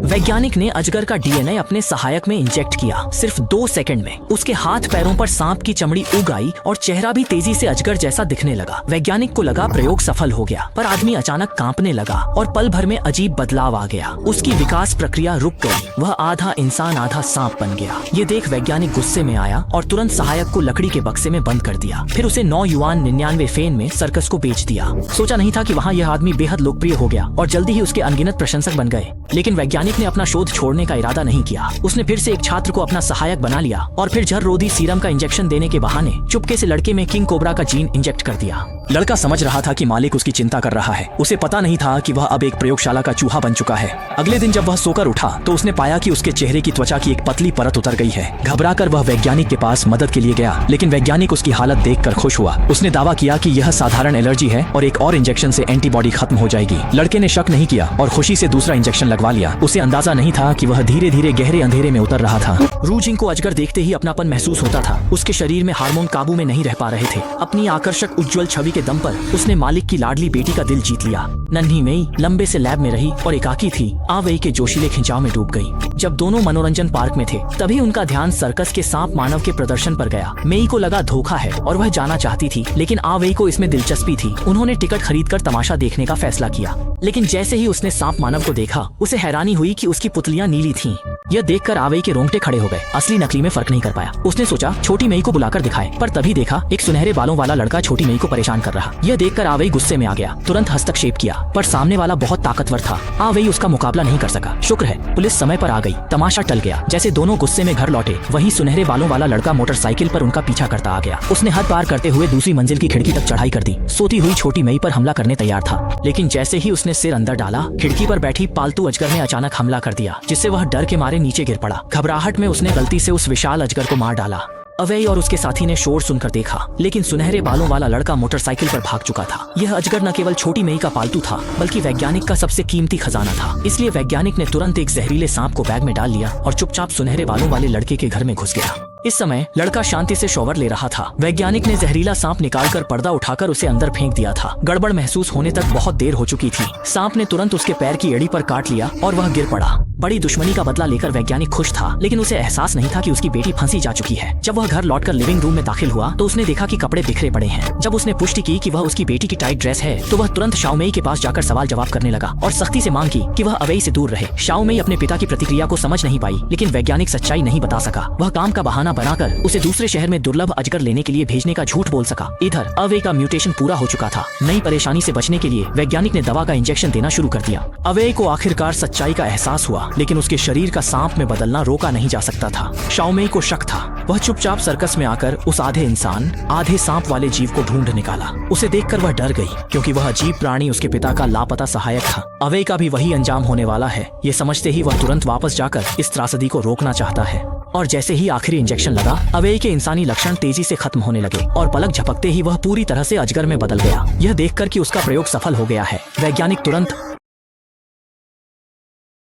वैज्ञानिक ने अजगर का डीएनए अपने सहायक में इंजेक्ट किया। सिर्फ 2 सेकंड में उसके हाथ पैरों पर सांप की चमड़ी उग आई और चेहरा भी तेजी से अजगर जैसा दिखने लगा। वैज्ञानिक को लगा प्रयोग सफल हो गया, पर आदमी अचानक कांपने लगा और पल भर में अजीब बदलाव आ गया। उसकी विकास प्रक्रिया रुक गई, वह आधा इंसान आधा सांप बन गया। ये देख वैज्ञानिक गुस्से में आया और तुरंत सहायक को लकड़ी के बक्से में बंद कर दिया। फिर उसे 9 युआन 99 फेन में सर्कस को बेच दिया। सोचा नहीं था कि वहाँ यह आदमी बेहद लोकप्रिय हो गया और जल्दी ही उसके अनगिनत प्रशंसक बन गए। लेकिन वैज्ञानिक ने अपना शोध छोड़ने का इरादा नहीं किया। उसने फिर से एक छात्र को अपना सहायक बना लिया और फिर जहर रोधी सीरम का इंजेक्शन देने के बहाने चुपके से लड़के में किंग कोबरा का जीन इंजेक्ट कर दिया। लड़का समझ रहा था कि मालिक उसकी चिंता कर रहा है। उसे पता नहीं था कि वह अब एक प्रयोगशाला का चूहा बन चुका है। अगले दिन जब वह सोकर उठा तो उसने पाया कि उसके चेहरे की त्वचा की एक पतली परत उतर गई है। घबराकर वह वैज्ञानिक के पास मदद के लिए गया, लेकिन वैज्ञानिक उसकी हालत देखकर खुश हुआ। उसने दावा किया कि यह साधारण एलर्जी है और एक और इंजेक्शन से एंटीबॉडी खत्म हो जाएगी। लड़के ने शक नहीं किया और खुशी से दूसरा इंजेक्शन लगवा लिया। उसे अंदाजा नहीं था कि वह धीरे धीरे गहरे अंधेरे में उतर रहा था। रूजिंग को अजगर देखते ही अपनापन महसूस होता था। उसके शरीर में हार्मोन काबू में नहीं रह पा रहे थे। अपनी आकर्षक उज्जवल छवि के दम पर उसने मालिक की लाडली बेटी का दिल जीत लिया। नन्ही मेई लंबे से लैब में रही और एकाकी थी। आवई के जोशीले खिंचाव में डूब गई। जब दोनों मनोरंजन पार्क में थे तभी उनका ध्यान सर्कस के सांप मानव के प्रदर्शन पर गया। मेई को लगा धोखा है और वह जाना चाहती थी, लेकिन आवई को इसमें दिलचस्पी थी। उन्होंने टिकट खरीदकर तमाशा देखने का फैसला किया। लेकिन जैसे ही उसने सांप मानव को देखा उसे हैरानी हुई कि उसकी पुतलियां नीली थीं। यह देखकर आवई के रोंगटे खड़े हो गए। असली नकली में फर्क नहीं कर पाया। उसने सोचा छोटी मेई को बुलाकर दिखाए, पर तभी देखा एक सुनहरे बालों वाला लड़का छोटी मेई को परेशान कर रहा। यह देखकर आवई गुस्से में आ गया। तुरंत हस्तक्षेप किया, पर सामने वाला बहुत ताकतवर था। आवई उसका मुकाबला नहीं कर सका। शुक्र है पुलिस समय पर आ गई। तमाशा टल गया। जैसे दोनों गुस्से में घर लौटे, वही सुनहरे बालों वाला लड़का मोटरसाइकिल पर उनका पीछा करता आ गया। उसने हद पार करते हुए दूसरी मंजिल की खिड़की तक चढ़ाई कर दी। सोती हुई छोटी मेई पर हमला करने तैयार था, लेकिन जैसे ही उसने सिर अंदर डाला, खिड़की पर बैठी पालतू अजगर ने अचानक हमला कर दिया, जिससे वह डर के मारे नीचे गिर पड़ा। घबराहट में उसने गलती से उस विशाल अजगर को मार डाला। अवई और उसके साथी ने शोर सुनकर देखा, लेकिन सुनहरे बालों वाला लड़का मोटरसाइकिल पर भाग चुका था। यह अजगर न केवल छोटी मेई का पालतू था, बल्कि वैज्ञानिक का सबसे कीमती खजाना था। इसलिए वैज्ञानिक ने तुरंत एक जहरीले सांप को बैग में डाल लिया और चुपचाप सुनहरे बालों वाले लड़के के घर में घुस गया। इस समय लड़का शांति से शॉवर ले रहा था। वैज्ञानिक ने जहरीला सांप निकालकर पर्दा उठाकर उसे अंदर फेंक दिया था। गड़बड़ महसूस होने तक बहुत देर हो चुकी थी। सांप ने तुरंत उसके पैर की एड़ी पर काट लिया और वह गिर पड़ा। बड़ी दुश्मनी का बदला लेकर वैज्ञानिक खुश था, लेकिन उसे एहसास नहीं था कि उसकी बेटी फंसी जा चुकी है। जब वह घर लौटकर लिविंग रूम में दाखिल हुआ तो उसने देखा कि कपड़े बिखरे पड़े हैं। जब उसने पुष्टि की कि वह उसकी बेटी की टाइट ड्रेस है, तो वह तुरंत शाओमेई के पास जाकर सवाल जवाब करने लगा और सख्ती से मांग की कि वह अवई से दूर रहे। शाओमेई अपने पिता की प्रतिक्रिया को समझ नहीं पाई, लेकिन वैज्ञानिक सच्चाई नहीं बता सका। वह काम का बहाना बनाकर उसे दूसरे शहर में दुर्लभ अजगर लेने के लिए भेजने का झूठ बोल सका। इधर अवई का म्यूटेशन पूरा हो चुका था। नई परेशानी से बचने के लिए वैज्ञानिक ने दवा का इंजेक्शन देना शुरू कर दिया। अवई को आखिरकार सच्चाई का एहसास हुआ, लेकिन उसके शरीर का सांप में बदलना रोका नहीं जा सकता था। शाओमेई को शक था। वह चुपचाप सर्कस में आकर उस आधे इंसान आधे सांप वाले जीव को ढूंढ निकाला। उसे देखकर वह डर गई, क्योंकि वह अजीब प्राणी उसके पिता का लापता सहायक था। अवई का भी वही अंजाम होने वाला है। ये समझते ही वह तुरंत वापस जाकर इस त्रासदी को रोकना चाहता है। और जैसे ही आखिरी इंजेक्शन लगा, अवई के इंसानी लक्षण तेजी से खत्म होने लगे और पलक झपकते ही वह पूरी तरह से अजगर में बदल गया। यह देखकर कि उसका प्रयोग सफल हो गया है, वैज्ञानिक तुरंत